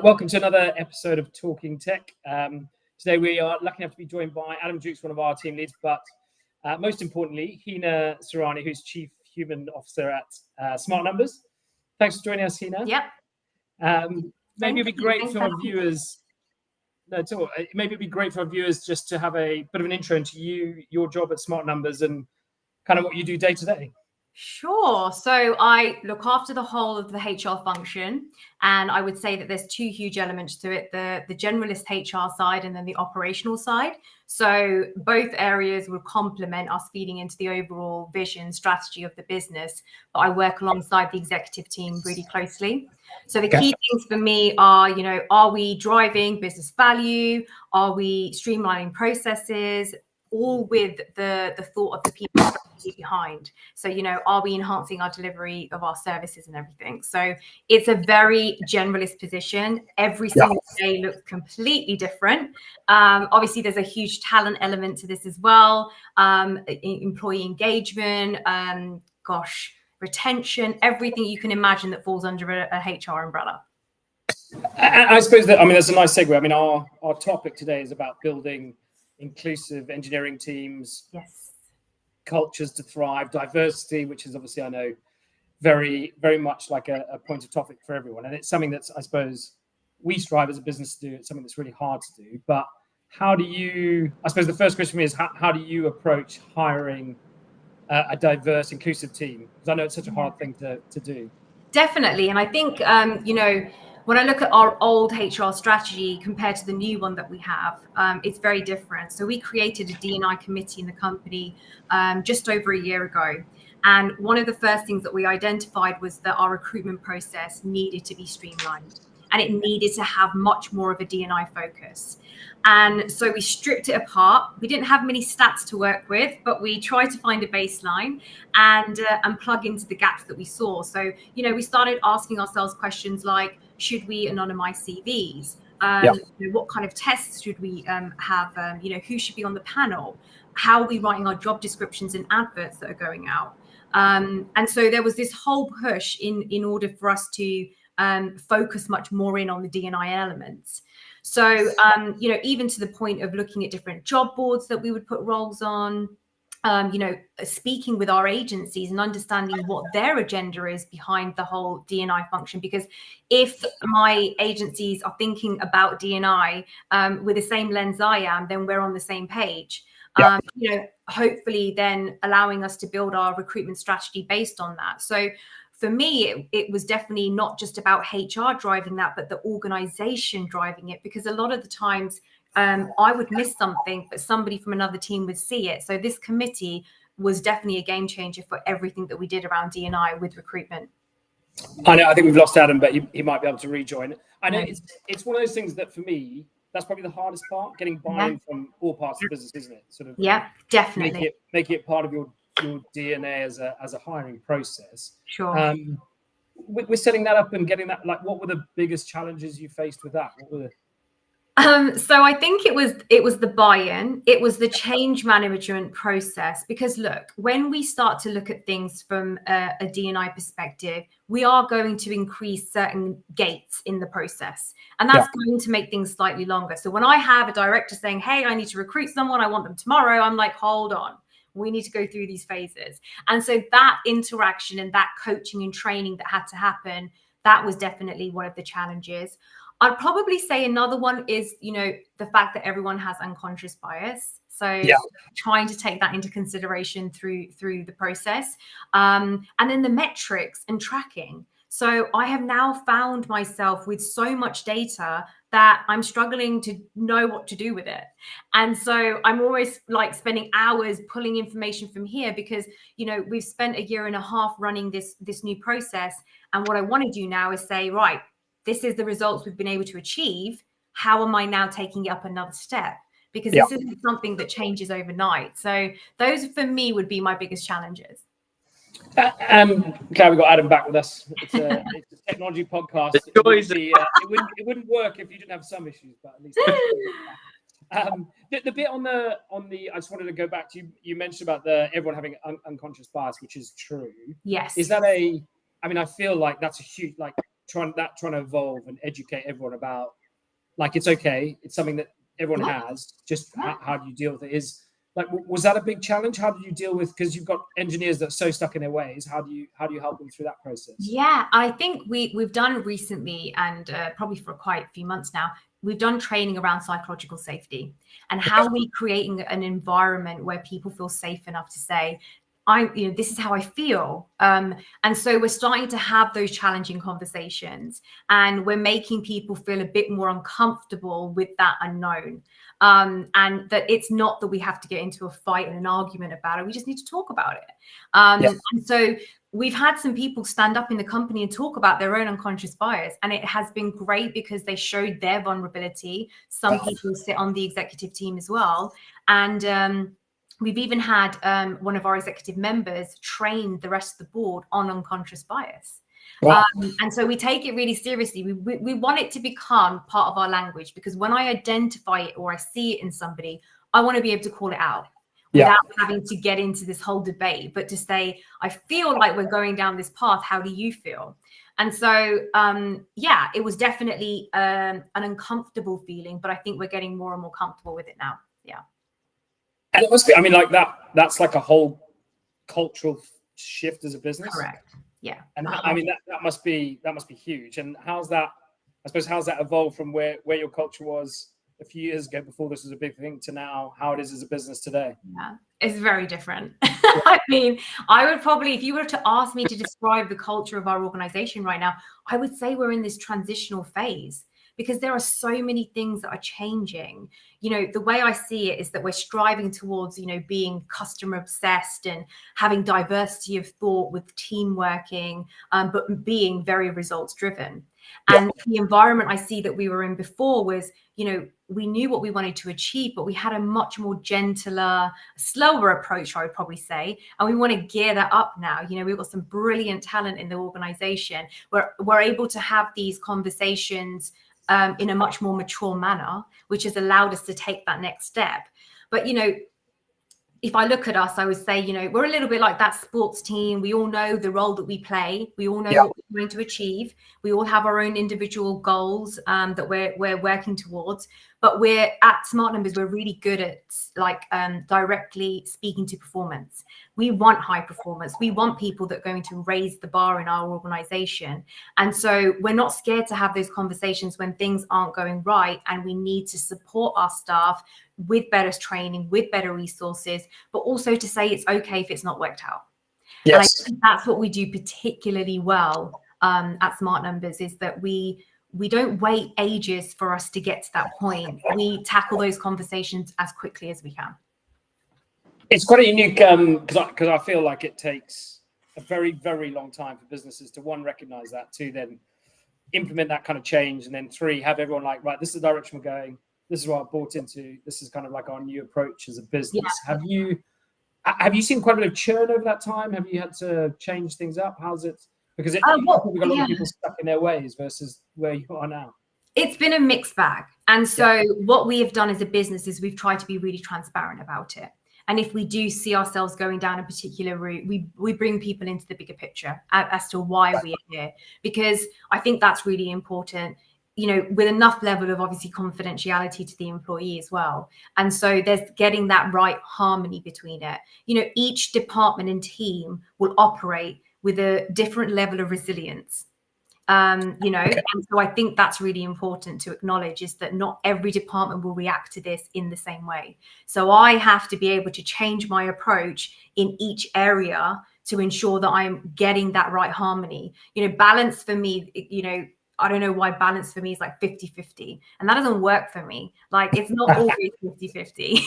Welcome to another episode of Talking Tech. Today we are lucky enough to be joined by Adam Jukes, one of our team leads, but most importantly, Heena Surani, who's Chief Human Officer at Smartnumbers. Thanks for joining us, Heena. Yep. Maybe it'd be great for our viewers. No, it's all. Maybe it'd be great for our viewers just to have a bit of an intro into you, your job at Smartnumbers, and kind of what you do day to day. Sure. So I look after the whole of the HR function, and I would say that there's two huge elements to it, the generalist HR side and then the operational side. So both areas will complement us feeding into the overall vision strategy of the business, but I work alongside the executive team really closely. So the key things for me are, are we driving business value? Are we streamlining processes? All with the thought of the people behind. So, are we enhancing our delivery of our services and everything? So it's a very generalist position. Every single day looks completely different. Obviously, there's a huge talent element to this as well. Employee engagement, retention, everything you can imagine that falls under a HR umbrella. I suppose that, that's a nice segue. Our topic today is about building inclusive engineering teams, cultures to thrive, diversity, which is obviously, I know, very, very much like a point of topic for everyone. And it's something that's, I suppose, we strive as a business to do. It's something that's really hard to do. But how do you, I suppose the first question for me is, how do you approach hiring a diverse, inclusive team? Because I know it's such a hard thing to do. Definitely. And I think, when I look at our old HR strategy compared to the new one that we have, it's very different. So we created a D&I committee in the company just over a year ago. And one of the first things that we identified was that our recruitment process needed to be streamlined and it needed to have much more of a D&I focus. And so we stripped it apart. We didn't have many stats to work with, but we tried to find a baseline and plug into the gaps that we saw. So, we started asking ourselves questions like, should we anonymize CVs? What kind of tests should we have? Who should be on the panel? How are we writing our job descriptions and adverts that are going out? And so there was this whole push in order for us to focus much more in on the D&I elements. So, even to the point of looking at different job boards that we would put roles on, speaking with our agencies and understanding what their agenda is behind the whole D&I function. Because if my agencies are thinking about D&I with the same lens I am, then we're on the same page. Hopefully then allowing us to build our recruitment strategy based on that. So for me, it was definitely not just about HR driving that, but the organization driving it, because a lot of the times I would miss something, but somebody from another team would see it. So this committee was definitely a game changer for everything that we did around D&I with recruitment. I know, I think we've lost Adam, but he might be able to rejoin. I know it's one of those things that for me, that's probably the hardest part, getting buy-in from all parts of the business, isn't it? Sort of, definitely. Make it part of your DNA as a hiring process. Sure. We're setting that up and getting that. Like, what were the biggest challenges you faced with that? What were so I think it was the buy-in, it was the change management process, because look, when we start to look at things from a D&I perspective, we are going to increase certain gates in the process, and that's going to make things slightly longer. So when I have a director saying, hey, I need to recruit someone, I want them tomorrow, I'm like, hold on. We need to go through these phases. And so that interaction and that coaching and training that had to happen, that was definitely one of the challenges. I'd probably say another one is, the fact that everyone has unconscious bias. So trying to take that into consideration through the process. And then the metrics and tracking. So I have now found myself with so much data that I'm struggling to know what to do with it. And so I'm always like spending hours pulling information from here because, we've spent a year and a half running this new process. And what I want to do now is say, right, this is the results we've been able to achieve. How am I now taking it up another step? Because this isn't something that changes overnight. So those for me would be my biggest challenges. Glad we got Adam back with us. It's a technology podcast. It wouldn't work if you didn't have some issues, but at least. The bit on the, I just wanted to go back to you mentioned about everyone having unconscious bias, which is true. Yes. Is that I feel like that's a huge, trying to evolve and educate everyone about, like, it's okay, it's something that everyone has, just how do you deal with it? Is like, was that a big challenge? How did you deal with, because you've got engineers that are so stuck in their ways, how do you help them through that process? Yeah, I think we've done recently, and probably for quite a few months now, we've done training around psychological safety and how we creating an environment where people feel safe enough to say, this is how I feel. And so we're starting to have those challenging conversations, and we're making people feel a bit more uncomfortable with that unknown. And that it's not that we have to get into a fight and an argument about it. We just need to talk about it. And so we've had some people stand up in the company and talk about their own unconscious bias, and it has been great because they showed their vulnerability. Some people sit on the executive team as well, and we've even had one of our executive members train the rest of the board on unconscious bias. Wow. And so we take it really seriously. We want it to become part of our language, because when I identify it or I see it in somebody, I want to be able to call it out without having to get into this whole debate, but to say, I feel like we're going down this path. How do you feel? And so, it was definitely an uncomfortable feeling, but I think we're getting more and more comfortable with it now. Yeah. And it must be, I mean, like that's like a whole cultural shift as a business. Correct. Yeah. And I mean, that must be huge. And how's that evolved from where your culture was a few years ago, before this was a big thing, to now how it is as a business today? Yeah, it's very different. I mean, I would probably, if you were to ask me to describe the culture of our organization right now, I would say we're in this transitional phase, because there are so many things that are changing. The way I see it is that we're striving towards, being customer obsessed and having diversity of thought with team working, but being very results driven. And the environment I see that we were in before was, we knew what we wanted to achieve, but we had a much more gentler, slower approach, I would probably say. And we want to gear that up now. We've got some brilliant talent in the organization where we're able to have these conversations in a much more mature manner, which has allowed us to take that next step. But, if I look at us, I would say, we're a little bit like that sports team. We all know the role that we play. We all know what we're going to achieve. We all have our own individual goals that we're working towards. But we're at Smartnumbers, we're really good at directly speaking to performance. We want high performance. We want people that are going to raise the bar in our organization. And so we're not scared to have those conversations when things aren't going right, and we need to support our staff with better training, with better resources, but also to say it's okay if it's not worked out. Yes. And I think that's what we do particularly well at Smartnumbers, is that we don't wait ages for us to get to that point. We tackle those conversations as quickly as we can. It's quite a unique, because I feel like it takes a very, very long time for businesses to, one, recognize that, two, then implement that kind of change, and then three, have everyone like, right, this is the direction we're going. This is what I bought into. This is kind of like our new approach as a business. Yeah. Have you seen quite a bit of churn over that time? Have you had to change things up? How's it? Because we've got a lot of people stuck in their ways versus where you are now. It's been a mixed bag. And so what we have done as a business is we've tried to be really transparent about it. And if we do see ourselves going down a particular route, we bring people into the bigger picture as to why we are here. Because I think that's really important, with enough level of obviously confidentiality to the employee as well. And so there's getting that right harmony between it. Each department and team will operate with a different level of resilience. And so I think that's really important to acknowledge, is that not every department will react to this in the same way. So I have to be able to change my approach in each area to ensure that I'm getting that right harmony. Balance for me, I don't know why balance for me is like 50-50. And that doesn't work for me. Like, it's not always 50-50.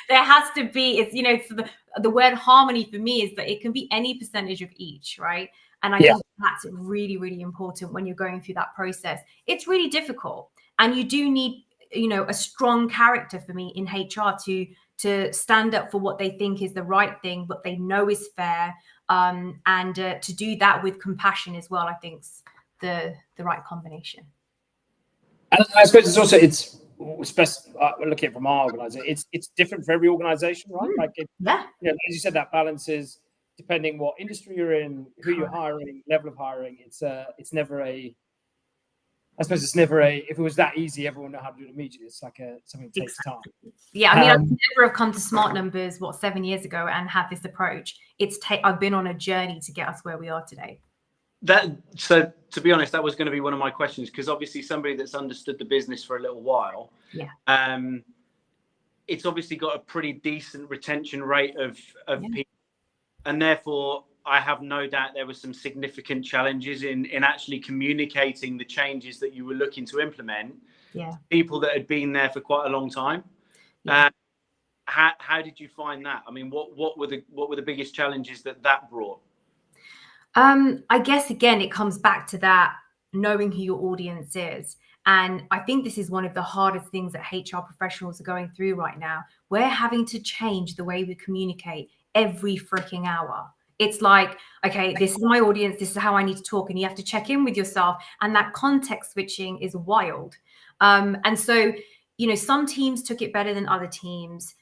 There has to be, so the word harmony for me is that it can be any percentage of each, right? And I think that's really, really important when you're going through that process. It's really difficult. And you do need, a strong character for me in HR to stand up for what they think is the right thing, what they know is fair. And to do that with compassion as well, I think the right combination. And I suppose it's looking at it from our organization, it's different for every organization, right? Like as you said, that balance is depending what industry you're in, who you're hiring, level of hiring, it's never a, I suppose it's never a, if it was that easy, everyone would know how to do it immediately. It's like something that takes time. Yeah, I mean, I'd never have come to Smartnumbers, 7 years ago and had this approach. I've been on a journey to get us where we are today. So to be honest, that was going to be one of my questions, because obviously somebody that's understood the business for a little while, it's obviously got a pretty decent retention rate of people, and therefore I have no doubt there were some significant challenges in actually communicating the changes that you were looking to implement to people that had been there for quite a long time. How did you find that? I mean, what were the biggest challenges that brought? I guess, again, it comes back to that knowing who your audience is. And I think this is one of the hardest things that HR professionals are going through right now. We're having to change the way we communicate every freaking hour. It's like, okay, this is my audience. This is how I need to talk. And you have to check in with yourself. And that context switching is wild. And so, some teams took it better than other teams.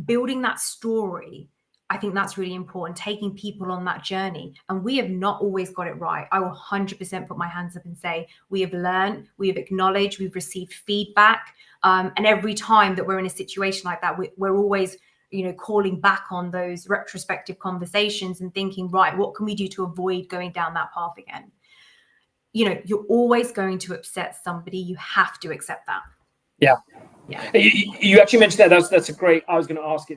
Building that story, I think that's really important, taking people on that journey. And we have not always got it right. I will 100% put my hands up and say we have learned, we have acknowledged, we've received feedback. And every time that we're in a situation like that, we're always, calling back on those retrospective conversations and thinking, right, what can we do to avoid going down that path again? You're always going to upset somebody. You have to accept that. Yeah. You actually mentioned that. That's a great, I was going to ask,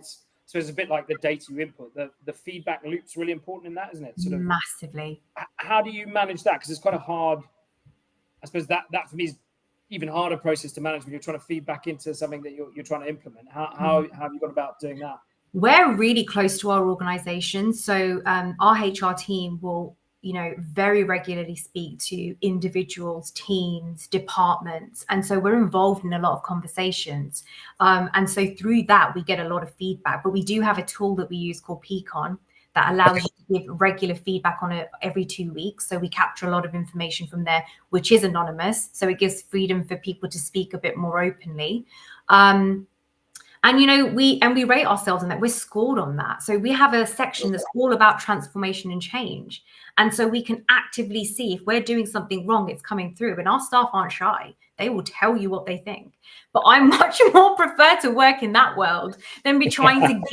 so it's a bit like the data you input. The feedback loop's really important in that, isn't it? Sort of massively. How do you manage that? Because it's quite a hard, I suppose that for me is even harder process to manage when you're trying to feed back into something that you're trying to implement. How have you gone about doing that? We're really close to our organization. So our HR team will, very regularly speak to individuals, teams, departments. And so we're involved in a lot of conversations. And so through that, we get a lot of feedback. But we do have a tool that we use called Peakon that allows you to give regular feedback on it every 2 weeks. So we capture a lot of information from there, which is anonymous. So it gives freedom for people to speak a bit more openly. And we rate ourselves on that. We're scored on that. So we have a section that's all about transformation and change. And so we can actively see if we're doing something wrong, it's coming through. And our staff aren't shy. They will tell you what they think. But I much more prefer to work in that world than be trying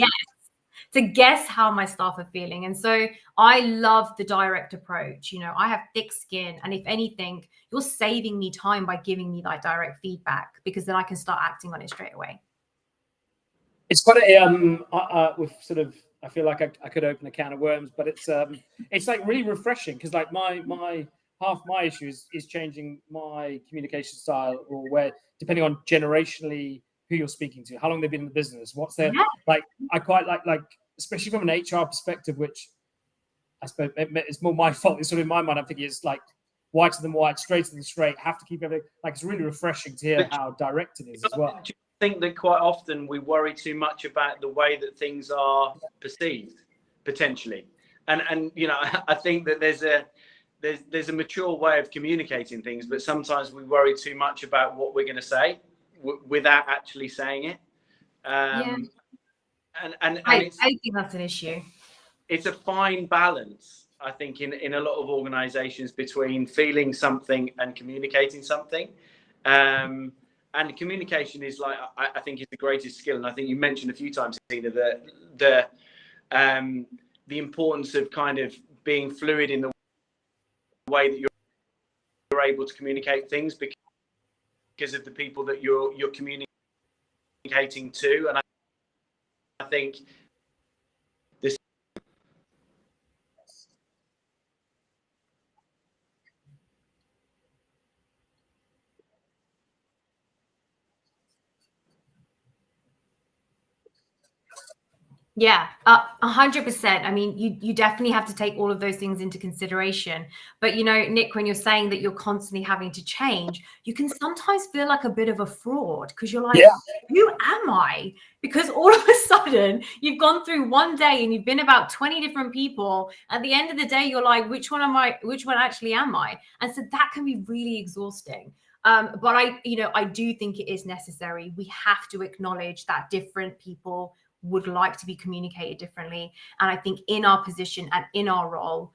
to guess how my staff are feeling. And so I love the direct approach. I have thick skin. And if anything, you're saving me time by giving me that direct feedback, because then I can start acting on it straight away. It's quite a with sort of, I feel like I could open a can of worms, but it's like really refreshing, because like my half my issue is changing my communication style, or where, depending on generationally who you're speaking to, how long they've been in the business, what's their like. I quite like especially from an HR perspective, which I suppose it's more my fault. It's sort of in my mind, I'm thinking it's like whiter than white, straighter than straight. Have to keep everything like, it's really refreshing to hear how direct it is as well. Think that quite often we worry too much about the way that things are perceived, potentially, and I think that there's a mature way of communicating things, but sometimes we worry too much about what we're going to say without actually saying it. And I think that's an issue. It's a fine balance, I think, in a lot of organizations, between feeling something and communicating something. And communication is, like, I think, is the greatest skill. And I think you mentioned a few times, Heena, the importance of kind of being fluid in the way that you're able to communicate things, because of the people that you're communicating to. And I think this. Yeah, 100%. I mean, you definitely have to take all of those things into consideration. But, Nick, when you're saying that you're constantly having to change, you can sometimes feel like a bit of a fraud, because you're like, who am I? Because all of a sudden you've gone through one day and you've been about 20 different people. At the end of the day, you're like, which one am I? Which one actually am I? And so that can be really exhausting. But I do think it is necessary. We have to acknowledge that different people would like to be communicated differently. And I think in our position and in our role,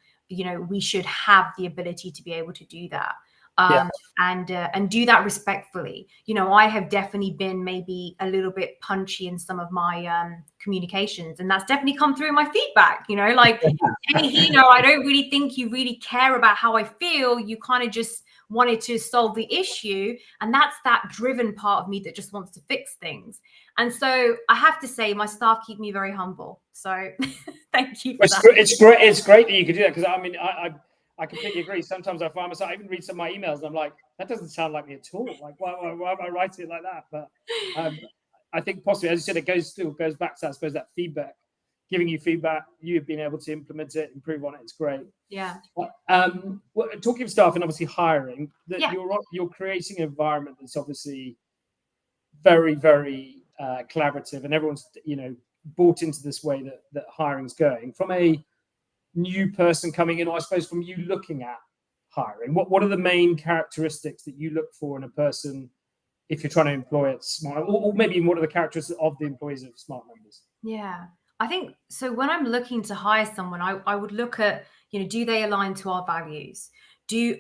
we should have the ability to be able to do that. And do that respectfully. I have definitely been maybe a little bit punchy in some of my communications, and that's definitely come through in my feedback. Like, hey, Heena, I don't really think you really care about how I feel. You kind of just wanted to solve the issue, and that's that driven part of me that just wants to fix things. And so I have to say, my staff keep me very humble. So thank you for that. It's great that you could do that, because I mean, I completely agree. Sometimes I find myself, I even read some of my emails and I'm like, that doesn't sound like me at all. Like, why am I writing it like that? But I think possibly, as you said, it goes back to, I suppose, that feedback, giving you feedback, you've been able to implement it, improve on it. It's great. Yeah. Talking of staff and obviously hiring, you're creating an environment that's obviously very, very collaborative, and everyone's bought into this way that hiring's going. From a new person coming in, or I suppose from you looking at hiring, what are the main characteristics that you look for in a person if you're trying to employ at Smart, or maybe what are the characteristics of the employees of Smartnumbers? Yeah, I think so. When I'm looking to hire someone, I would look at, do they align to our values?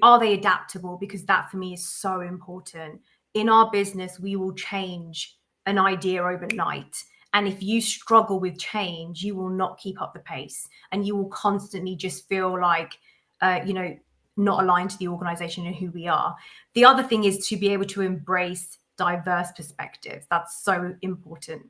Are they adaptable? Because that for me is so important. In our business, we will change an idea overnight. And if you struggle with change, you will not keep up the pace, and you will constantly just feel like, not aligned to the organization and who we are. The other thing is to be able to embrace diverse perspectives. That's so important.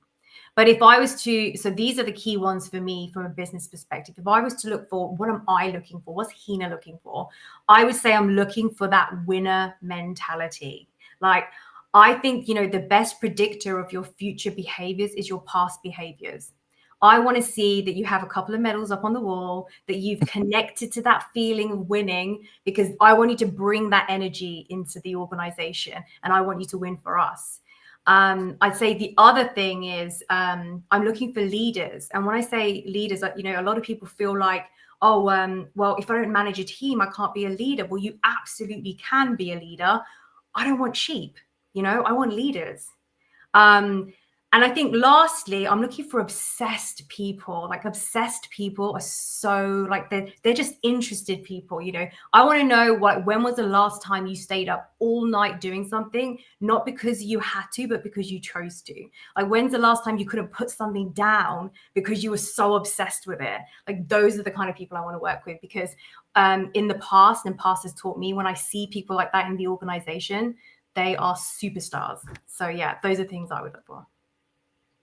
But if I was to, so these are the key ones for me from a business perspective. If I was to look for, what am I looking for? What's Heena looking for? I would say I'm looking for that winner mentality. Like, I think, the best predictor of your future behaviors is your past behaviors. I want to see that you have a couple of medals up on the wall, that you've connected to that feeling of winning, because I want you to bring that energy into the organization, and I want you to win for us. I'd say the other thing is I'm looking for leaders. And when I say leaders, a lot of people feel like, well, if I don't manage a team, I can't be a leader. Well, you absolutely can be a leader. I don't want sheep. I want leaders. And I think lastly, I'm looking for obsessed people. Like, obsessed people are so, like, they're just interested people. I want to know when was the last time you stayed up all night doing something, not because you had to, but because you chose to. Like, when's the last time you couldn't put something down because you were so obsessed with it? Like, those are the kind of people I want to work with, because in the past, and past has taught me, when I see people like that in the organization, they are superstars. So yeah, those are things I would look for.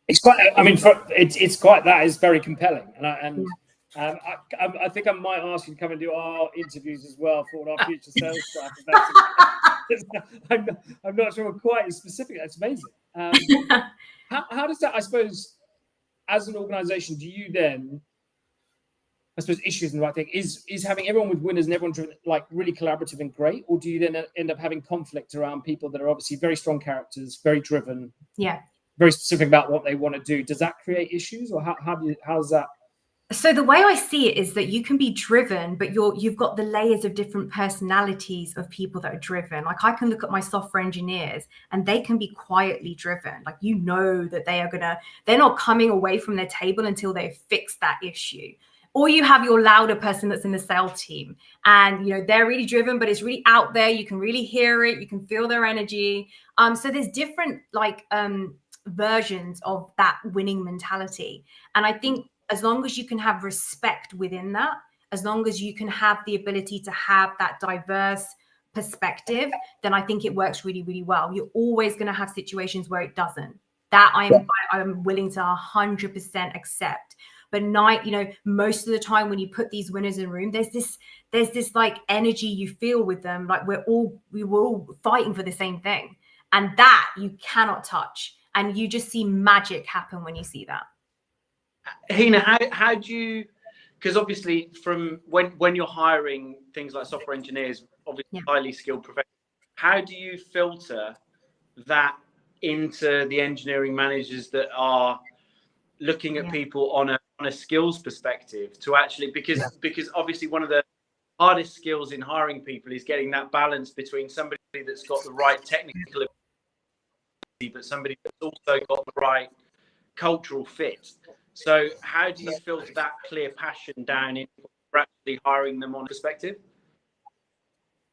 It's quite. I mean, it's quite. That is very compelling, and I think I might ask you to come and do our interviews as well for our future sales staff. I'm not sure we're quite as specific. That's amazing. How does that? I suppose, as an organisation, do you then? I suppose issues in the right thing is having everyone with winners and everyone driven, like, really collaborative and great, or do you then end up having conflict around people that are obviously very strong characters, very driven? Yeah. Very specific about what they want to do. Does that create issues, or how's that? So the way I see it is that you can be driven, but you've got the layers of different personalities of people that are driven. Like, I can look at my software engineers and they can be quietly driven. Like, that they're not coming away from their table until they've fixed that issue. Or you have your louder person that's in the sales team, and they're really driven, but it's really out there. You can really hear it. You can feel their energy. So there's different versions of that winning mentality. And I think as long as you can have respect within that, as long as you can have the ability to have that diverse perspective, then I think it works really, really well. You're always going to have situations where it doesn't. That I'm willing to 100% accept. But most of the time when you put these winners in a room, there's this like energy you feel with them, like we were all fighting for the same thing, and that you cannot touch. And you just see magic happen when you see that. Heena, how do you, because obviously from when you're hiring things like software engineers, obviously highly skilled professionals, how do you filter that into the engineering managers that are looking at people on a skills perspective to actually, because obviously one of the hardest skills in hiring people is getting that balance between somebody that's got the right technical ability, but somebody that's also got the right cultural fit. So how do you filter that clear passion down into actually hiring them on perspective?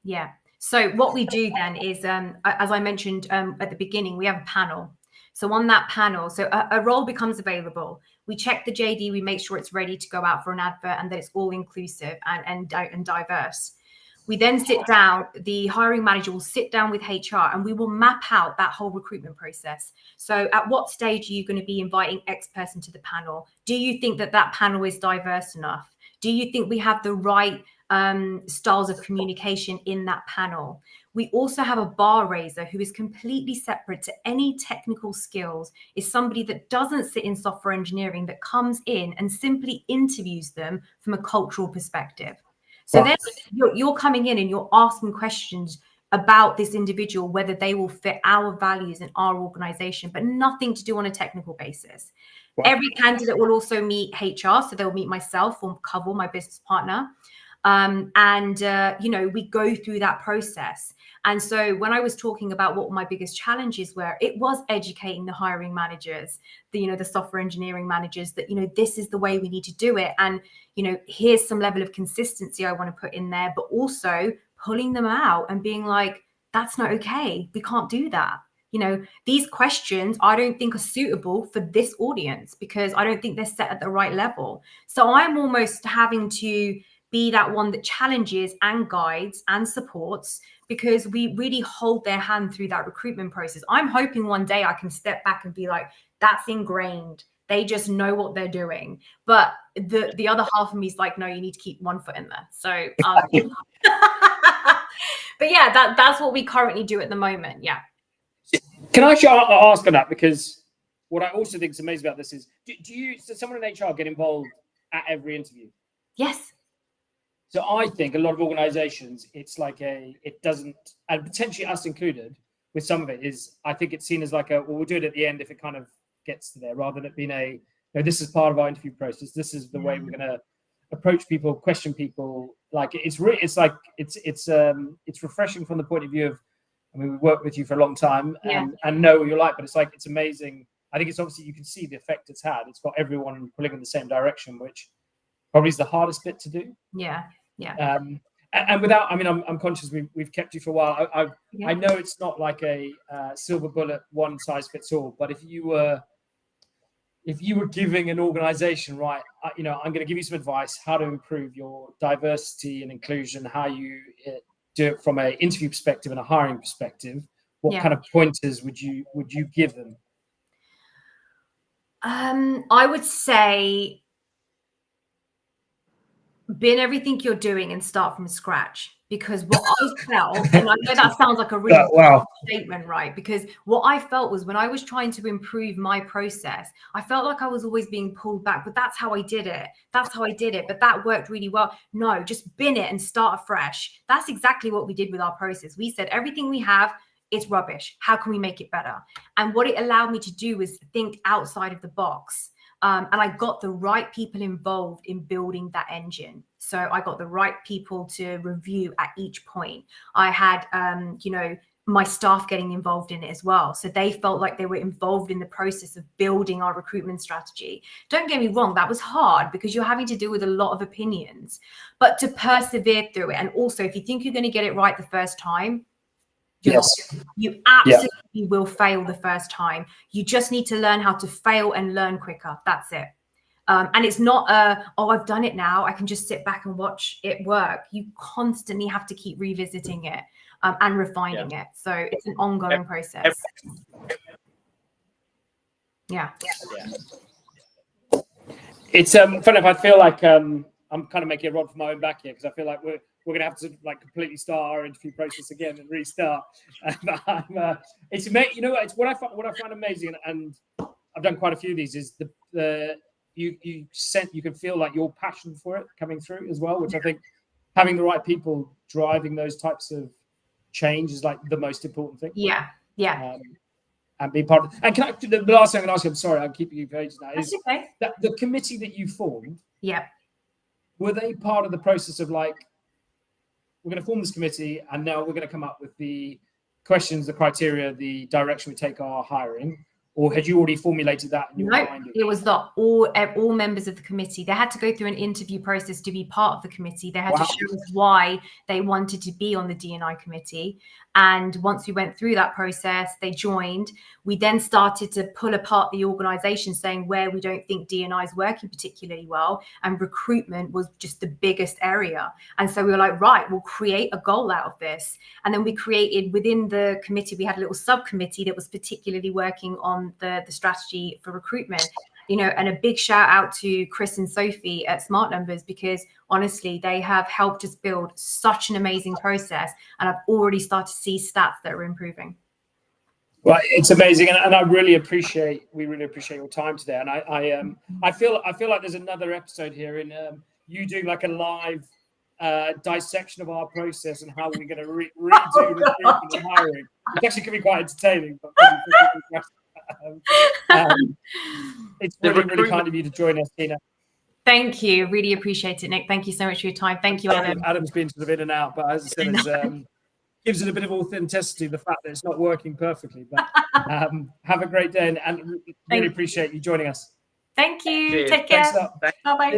Yeah. So what we do then is, as I mentioned at the beginning, we have a panel. So on that panel, so a role becomes available. We check the JD, we make sure it's ready to go out for an advert and that it's all inclusive and diverse. We then sit down, the hiring manager will sit down with HR and we will map out that whole recruitment process. So at what stage are you going to be inviting X person to the panel? Do you think that that panel is diverse enough? Do you think we have the right styles of communication in that panel? We also have a bar raiser who is completely separate to any technical skills, is somebody that doesn't sit in software engineering, that comes in and simply interviews them from a cultural perspective. So then you're coming in and you're asking questions about this individual, whether they will fit our values in our organization, but nothing to do on a technical basis. Wow. Every candidate will also meet HR, so they'll meet myself or Covell, my business partner. We go through that process. And so when I was talking about what my biggest challenges were, it was educating the hiring managers, the software engineering managers, that, this is the way we need to do it. And, here's some level of consistency I want to put in there, but also pulling them out and being like, that's not okay. We can't do that. These questions I don't think are suitable for this audience because I don't think they're set at the right level. So I'm almost having to be that one that challenges and guides and supports, because we really hold their hand through that recruitment process. I'm hoping one day I can step back and be like, that's ingrained. They just know what they're doing. But the other half of me is like, no, you need to keep one foot in there. So, but yeah, that's what we currently do at the moment. Yeah. Can I ask on that? Because what I also think is amazing about this is, does someone in HR get involved at every interview? Yes. So I think a lot of organizations, it's like it doesn't, and potentially us included with some of it, is I think it's seen as like we'll do it at the end if it kind of gets to there, rather than it being this is part of our interview process. This is the way we're going to approach people, question people. Like it's refreshing from the point of view of, we've worked with you for a long time and know what you're like, but it's amazing. I think it's obviously, you can see the effect it's had. It's got everyone pulling in the same direction, which probably is the hardest bit to do. Yeah. And without, I'm conscious we've kept you for a while. I know it's not like a silver bullet, one size fits all. But if you were giving an organization, right, I'm going to give you some advice how to improve your diversity and inclusion, how you do it from an interview perspective and a hiring perspective. What kind of pointers would you give them? I would say, bin everything you're doing and start from scratch, because what I felt, and I know that sounds like a really statement, right? Because what I felt was when I was trying to improve my process, I felt like I was always being pulled back, but that's how I did it. But that worked really well. No, just bin it and start afresh. That's exactly what we did with our process. We said everything we have, it's rubbish. How can we make it better? And what it allowed me to do was think outside of the box. And I got the right people involved in building that engine. So I got the right people to review at each point. I had, my staff getting involved in it as well. So they felt like they were involved in the process of building our recruitment strategy. Don't get me wrong, that was hard because you're having to deal with a lot of opinions, but to persevere through it. And also, if you think you're going to get it right the first time, you absolutely will fail the first time. You just need to learn how to fail and learn quicker. That's it. And it's not I've done it now, I can just sit back and watch it work. You constantly have to keep revisiting it and refining it. So it's an ongoing process. It's funny enough, I feel like I'm kind of making a rod for my own back here, because I feel like we're going to have to completely start our interview process again and restart. It's what I find amazing, and I've done quite a few of these, is you can feel like your passion for it coming through as well, which I think having the right people driving those types of change is like the most important thing. And being part of it. And the last thing I'm going to ask you, I'm sorry, I'm keeping you for ages now, is that the committee that you formed, were they part of the process of we're going to form this committee and now we're going to come up with the questions, the criteria, the direction we take our hiring? or had you already formulated that in your Nope, mind? it was that all members of the committee, they had to go through an interview process to be part of the committee. They had to show us why they wanted to be on the D&I committee. And once we went through that process, they joined. We then started to pull apart the organization, saying where we don't think D&I is working particularly well. And recruitment was just the biggest area. And so we were like, right, we'll create a goal out of this. And then we created within the committee, we had a little subcommittee that was particularly working on the strategy for recruitment. You know, and a big shout out to Chris and Sophie at Smartnumbers, because honestly, they have helped us build such an amazing process. And I've already started to see stats that are improving. Well, it's amazing, and we really appreciate your time today. And I feel like there's another episode here in you doing like a live dissection of our process and how we're going to redo recruitment and hiring. It actually could be quite entertaining. But it's really kind of you to join us, Heena. Thank you. Really appreciate it, Nick. Thank you so much for your time. Thank you, Adam. Adam's been sort of in and out, but as I said, gives it a bit of authenticity, the fact that it's not working perfectly. But have a great day, and really appreciate you joining us. Thank you. Cheers. Take care. Thanks a lot. Bye-bye.